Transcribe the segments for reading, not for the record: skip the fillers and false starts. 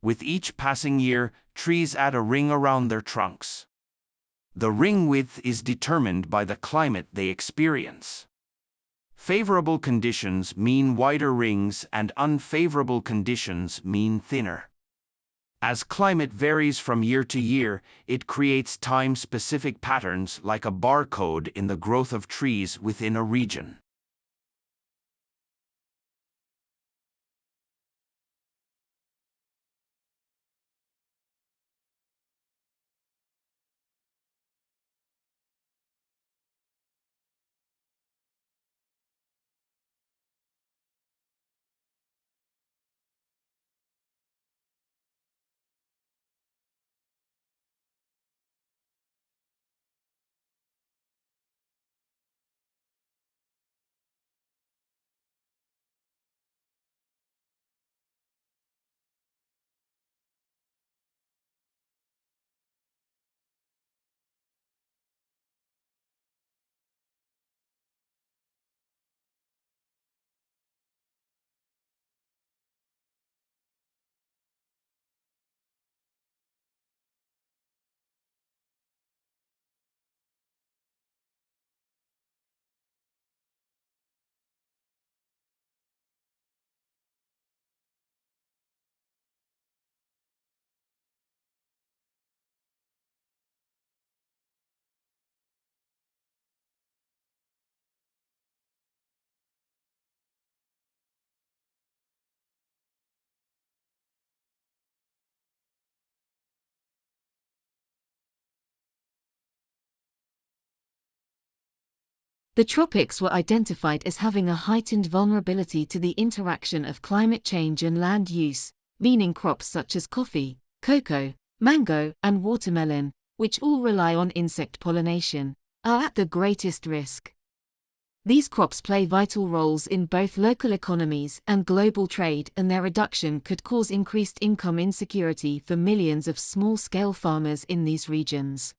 With each passing year, trees add a ring around their trunks. The ring width is determined by the climate they experience. Favorable conditions mean wider rings and unfavorable conditions mean thinner. As climate varies from year to year, it creates time-specific patterns like a barcode in the growth of trees within a region. The tropics were identified as having a heightened vulnerability to the interaction of climate change and land use, meaning crops such as coffee, cocoa, mango, and watermelon, which all rely on insect pollination, are at the greatest risk. These crops play vital roles in both local economies and global trade, and their reduction could cause increased income insecurity for millions of small-scale farmers in these regions.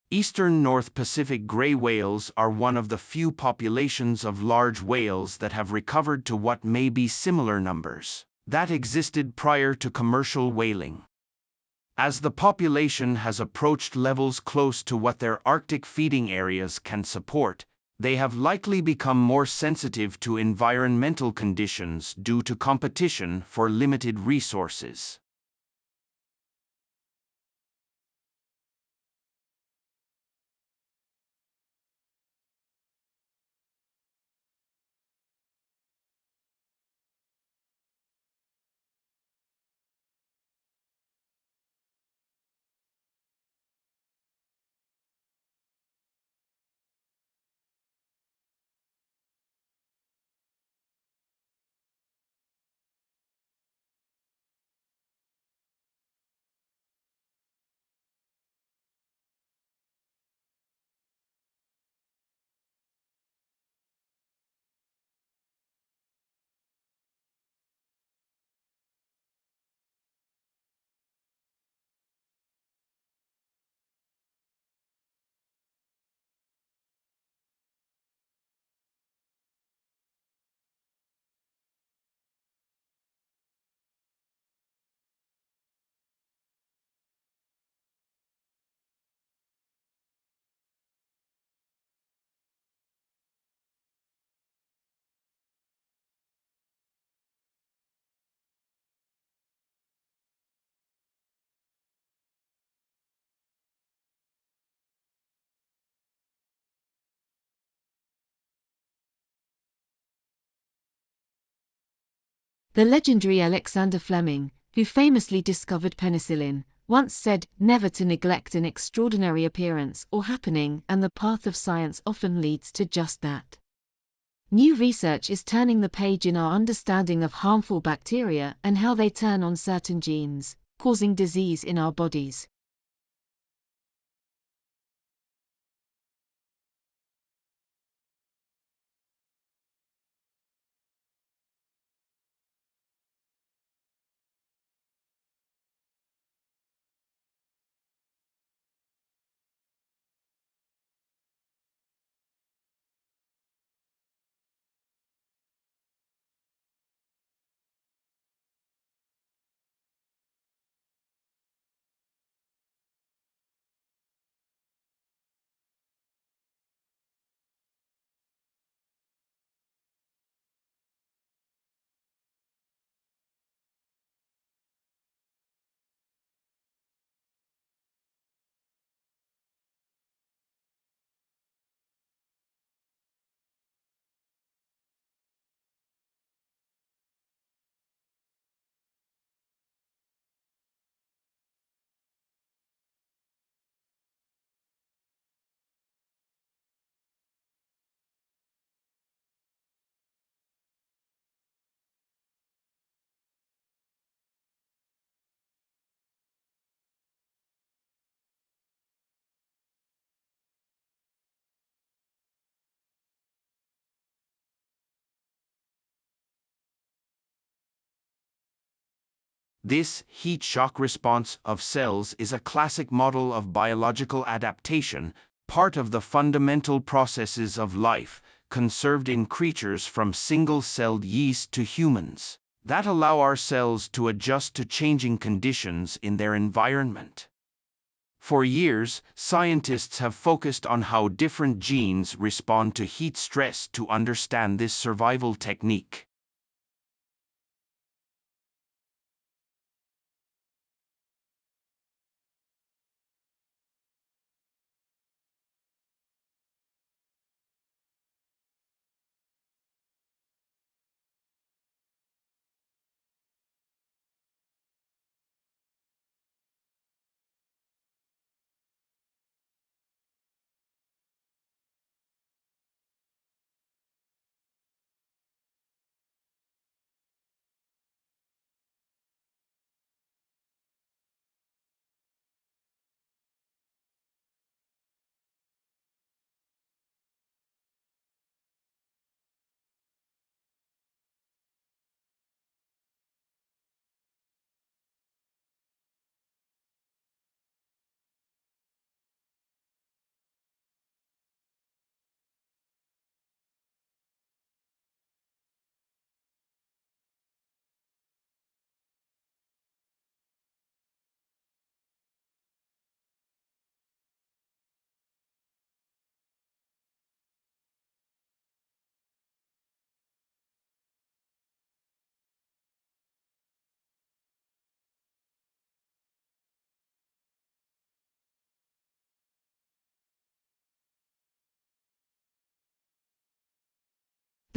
Eastern North Pacific gray whales are one of the few populations of large whales that have recovered to what may be similar numbers that existed prior to commercial whaling. As the population has approached levels close to what their Arctic feeding areas can support, they have likely become more sensitive to environmental conditions due to competition for limited resources. The legendary Alexander Fleming, who famously discovered penicillin, once said never to neglect an extraordinary appearance or happening, and the path of science often leads to just that. New research is turning the page in our understanding of harmful bacteria and how they turn on certain genes, causing disease in our bodies. This heat shock response of cells is a classic model of biological adaptation, part of the fundamental processes of life, conserved in creatures from single-celled yeast to humans, that allow our cells to adjust to changing conditions in their environment. For years, scientists have focused on how different genes respond to heat stress to understand this survival technique.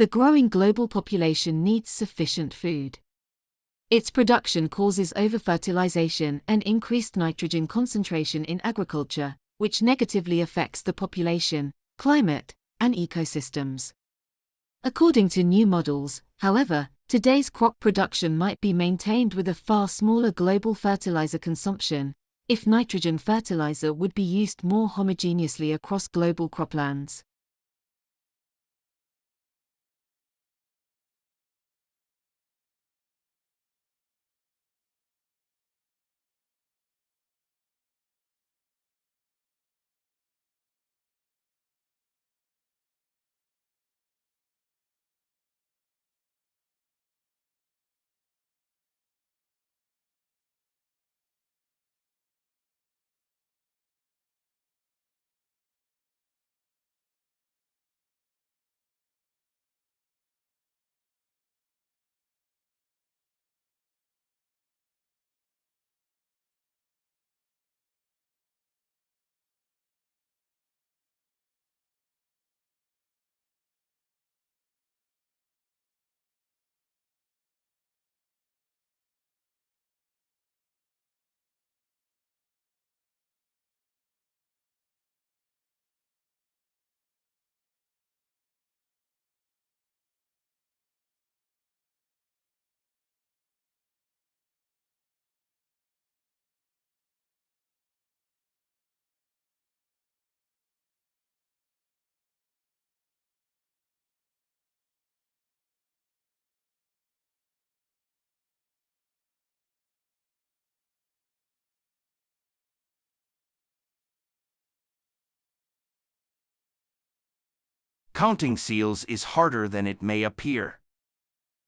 The growing global population needs sufficient food. Its production causes overfertilization and increased nitrogen concentration in agriculture, which negatively affects the population, climate, and ecosystems. According to new models, however, today's crop production might be maintained with a far smaller global fertilizer consumption, if nitrogen fertilizer would be used more homogeneously across global croplands. Counting seals is harder than it may appear.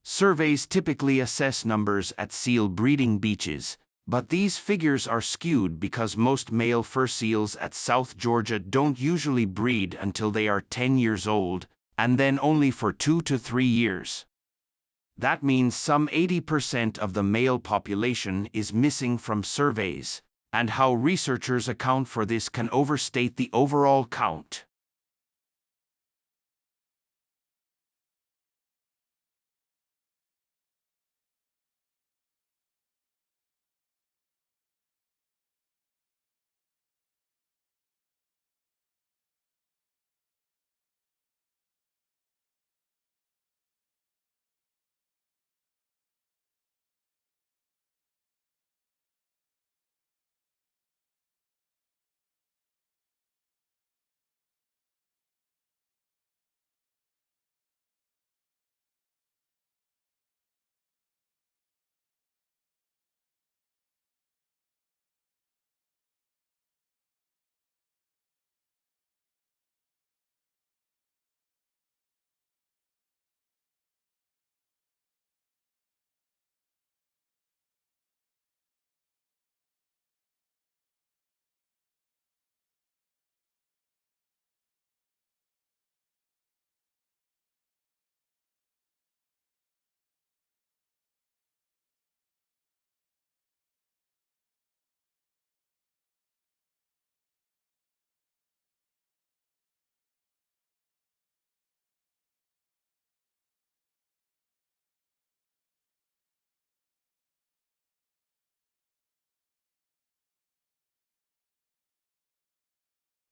Surveys typically assess numbers at seal breeding beaches, but these figures are skewed because most male fur seals at South Georgia don't usually breed until they are 10 years old, and then only for 2 to 3 years. That means some 80% of the male population is missing from surveys, and how researchers account for this can overstate the overall count.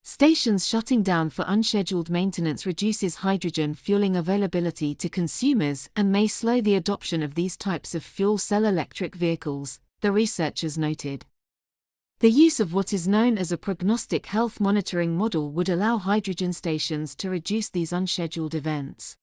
Stations shutting down for unscheduled maintenance reduces hydrogen fueling availability to consumers and may slow the adoption of these types of fuel cell electric vehicles, the researchers noted. The use of what is known as a prognostic health monitoring model would allow hydrogen stations to reduce these unscheduled events.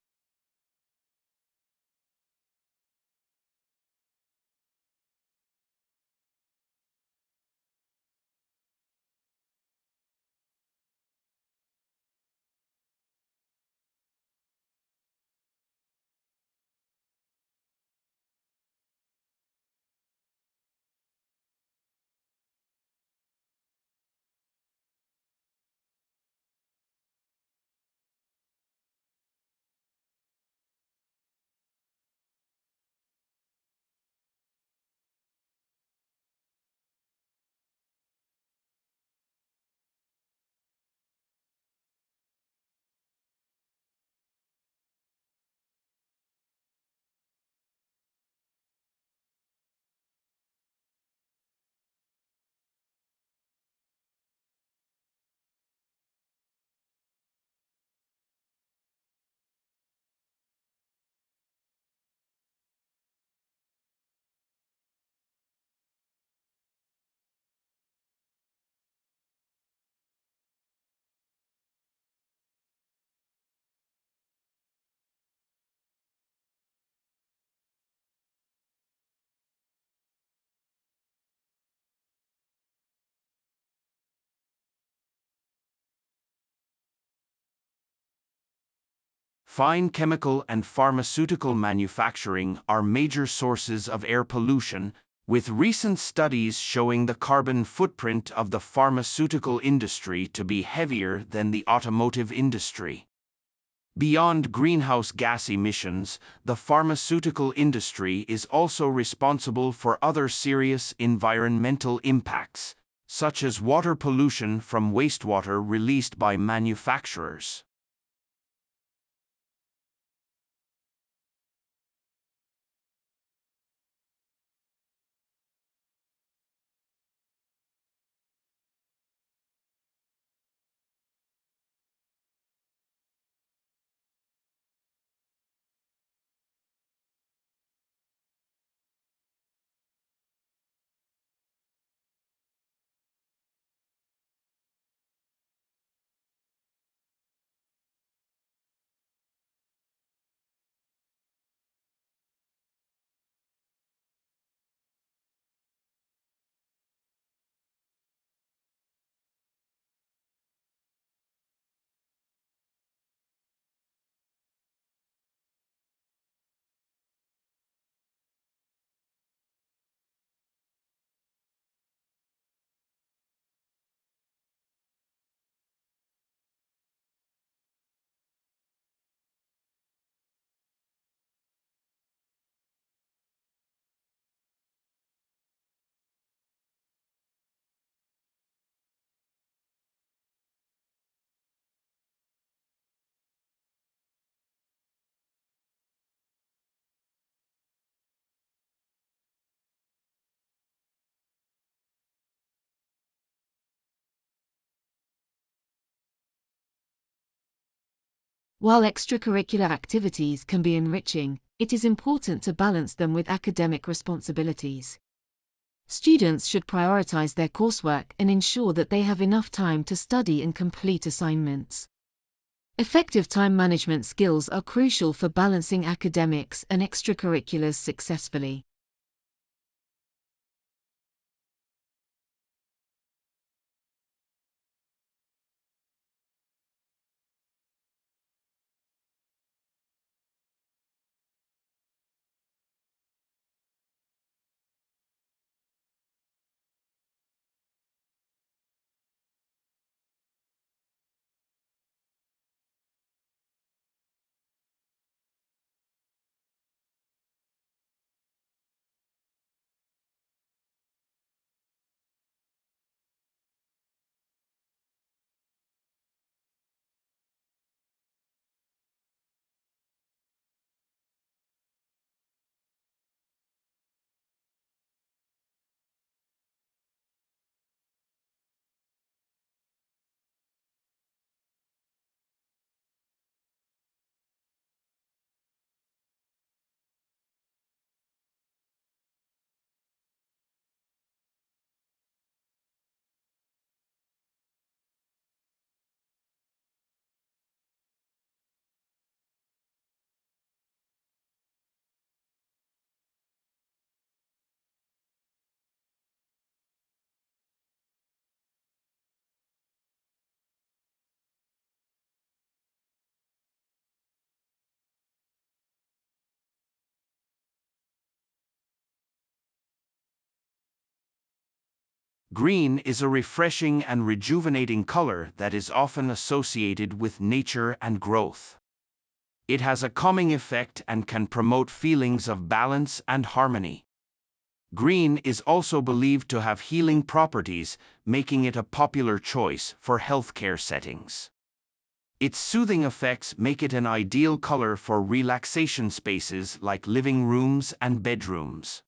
Fine chemical and pharmaceutical manufacturing are major sources of air pollution, with recent studies showing the carbon footprint of the pharmaceutical industry to be heavier than the automotive industry. Beyond greenhouse gas emissions, the pharmaceutical industry is also responsible for other serious environmental impacts, such as water pollution from wastewater released by manufacturers. While extracurricular activities can be enriching, it is important to balance them with academic responsibilities. Students should prioritize their coursework and ensure that they have enough time to study and complete assignments. Effective time management skills are crucial for balancing academics and extracurriculars successfully. Green is a refreshing and rejuvenating color that is often associated with nature and growth. It has a calming effect and can promote feelings of balance and harmony. Green is also believed to have healing properties, making it a popular choice for healthcare settings. Its soothing effects make it an ideal color for relaxation spaces like living rooms and bedrooms.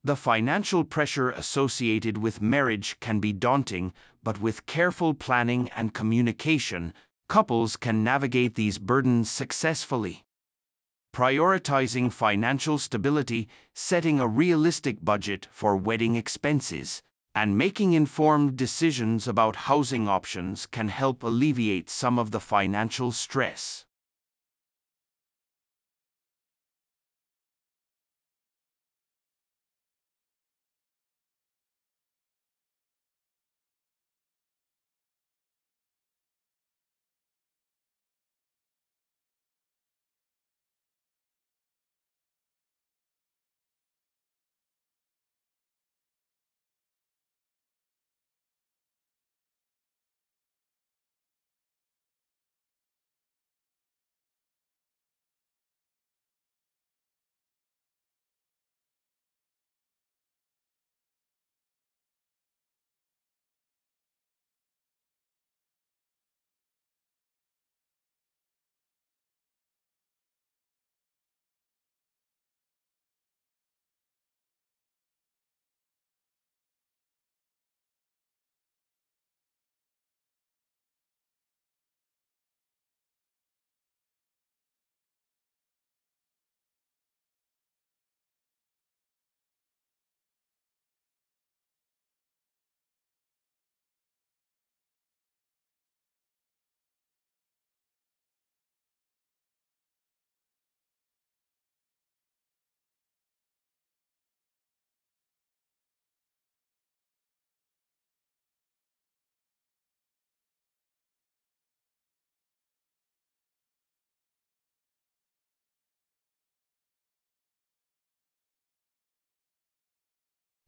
The financial pressure associated with marriage can be daunting, but with careful planning and communication, couples can navigate these burdens successfully. Prioritizing financial stability, setting a realistic budget for wedding expenses, and making informed decisions about housing options can help alleviate some of the financial stress.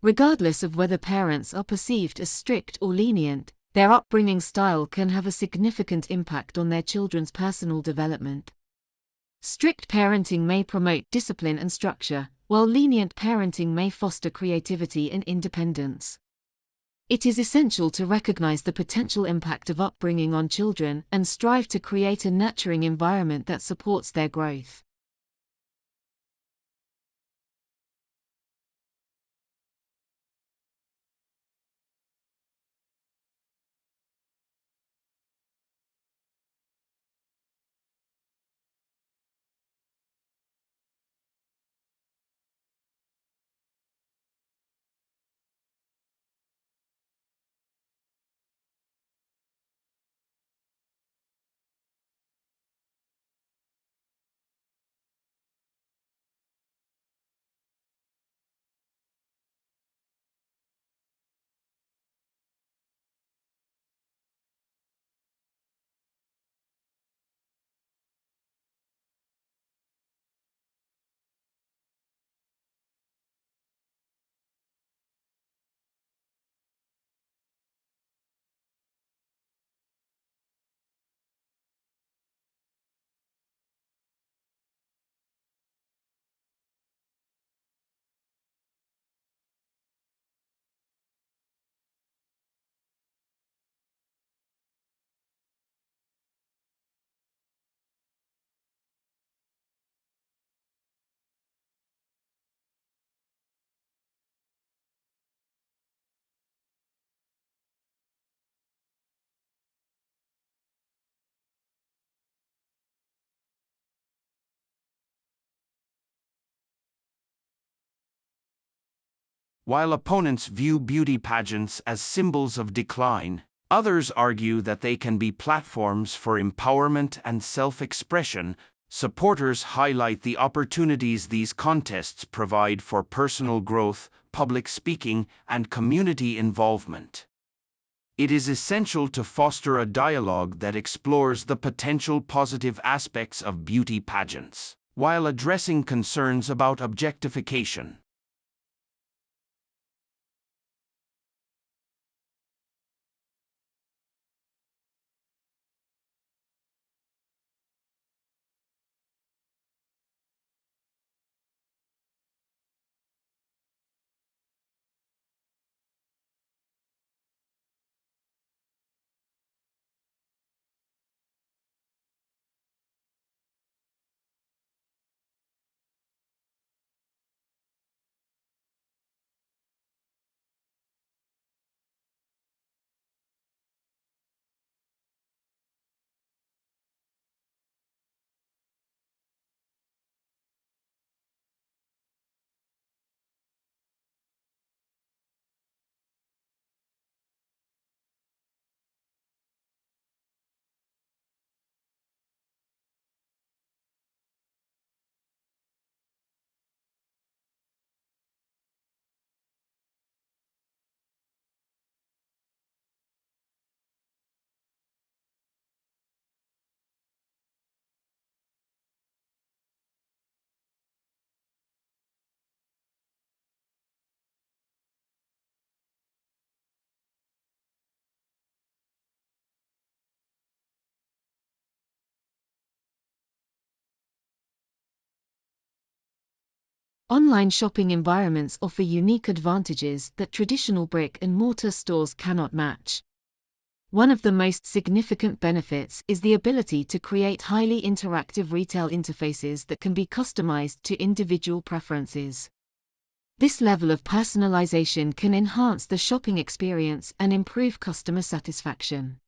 Regardless of whether parents are perceived as strict or lenient, their upbringing style can have a significant impact on their children's personal development. Strict parenting may promote discipline and structure, while lenient parenting may foster creativity and independence. It is essential to recognize the potential impact of upbringing on children and strive to create a nurturing environment that supports their growth. While opponents view beauty pageants as symbols of decline, others argue that they can be platforms for empowerment and self-expression. Supporters highlight the opportunities these contests provide for personal growth, public speaking, and community involvement. It is essential to foster a dialogue that explores the potential positive aspects of beauty pageants, while addressing concerns about objectification. Online shopping environments offer unique advantages that traditional brick-and-mortar stores cannot match. One of the most significant benefits is the ability to create highly interactive retail interfaces that can be customized to individual preferences. This level of personalization can enhance the shopping experience and improve customer satisfaction.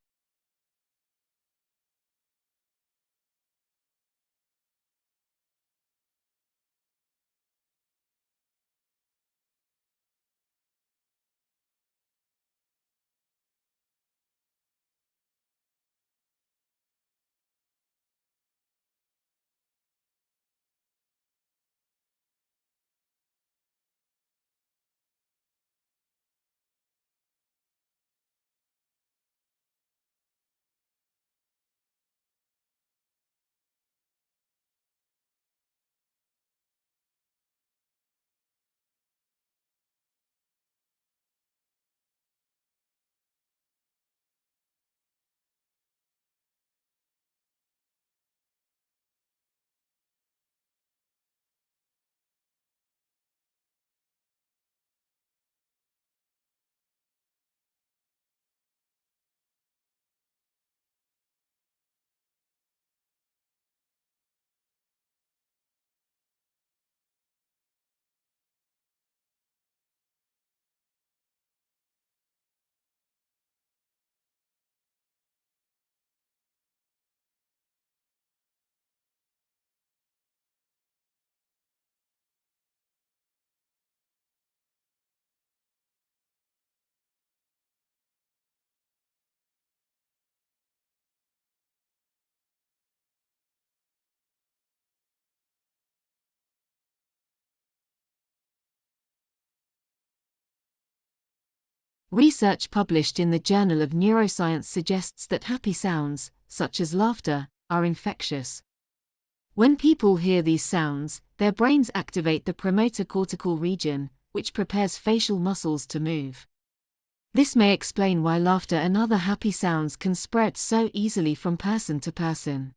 Research published in the Journal of Neuroscience suggests that happy sounds, such as laughter, are infectious. When people hear these sounds, their brains activate the promotor cortical region, which prepares facial muscles to move. This may explain why laughter and other happy sounds can spread so easily from person to person.